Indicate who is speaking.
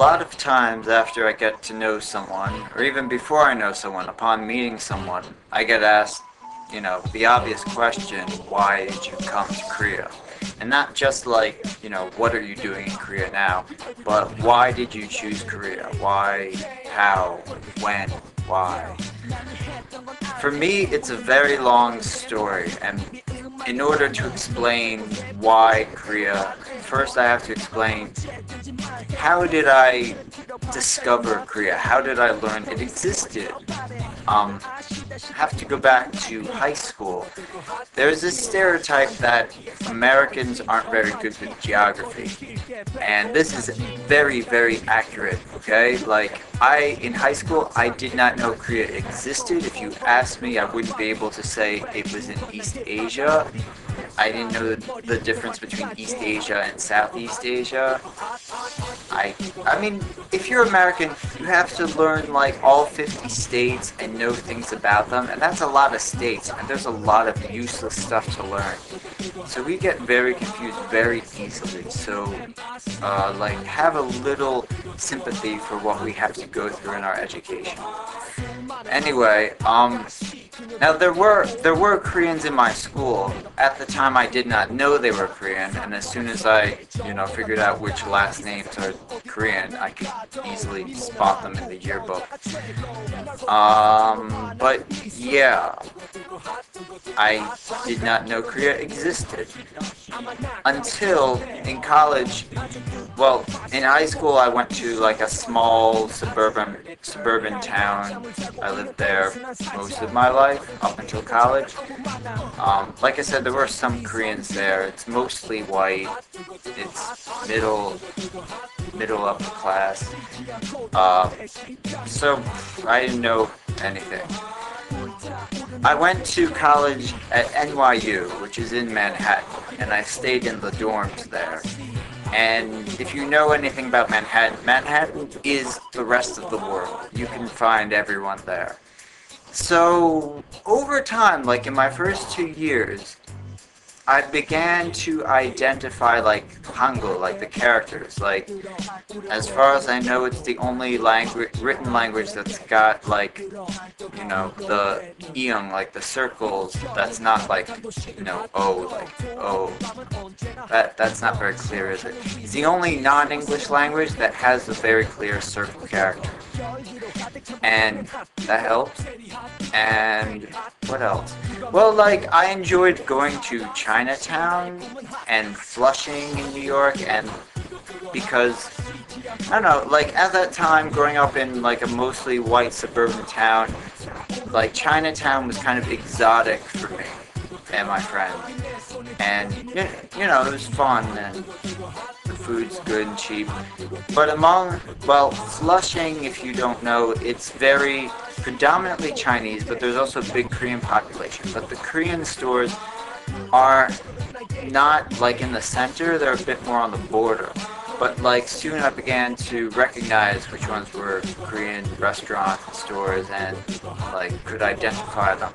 Speaker 1: lot of times after I get to know someone, or even before I know someone, upon meeting someone, I get asked, the obvious question, why did you come to Korea? And not just like, what are you doing in Korea now, but why did you choose Korea? Why, how, when, why? For me, it's a very long story, and in order to explain why Korea, first I have to explain how did I discover Korea? How did I learn it existed? Have to go back to high school. There's this stereotype that Americans aren't very good with geography. And this is very, very accurate, okay? Like, in high school, I did not know Korea existed. If you asked me, I wouldn't be able to say it was in East Asia. I didn't know the difference between East Asia and Southeast Asia. I mean, if you're American, you have to learn like all 50 states and know things about them, and that's a lot of states, and there's a lot of useless stuff to learn. So we get very confused very easily. So, have a little sympathy for what we have to go through in our education. Anyway, now there were Koreans in my school. At the time, I did not know they were Korean, and as soon as I, figured out which last names are Korean, I could easily spot them in the yearbook. But yeah, I did not know Korea existed until in college. Well, in high school, I went to like a small suburban town. I lived there most of my life up until college. Like I said, there were some Koreans there. It's mostly white. It's middle upper class. So I didn't know anything. I went to college at NYU, which is in Manhattan, and I stayed in the dorms there. And if you know anything about Manhattan, Manhattan is the rest of the world. You can find everyone there. So, over time, like in my first 2 years, I began to identify like Hangul, like the characters. Like, as far as I know, it's the only written language that's got like, the eon, like the circles. That's not like, O, like O. That's not very clear, is it? It's the only non-English language that has a very clear circle character. And that helps. And what else? Well, like, I enjoyed going to Chinatown and Flushing in New York, and because, I don't know, like, at that time, growing up in, like, a mostly white suburban town, like, Chinatown was kind of exotic for me and my friend. And, it was fun, and the food's good and cheap. But Flushing, if you don't know, it's very predominantly Chinese, but there's also a big Korean population. But the Korean stores are not like in the center, they're a bit more on the border. But like soon I began to recognize which ones were Korean restaurant stores and like could identify them.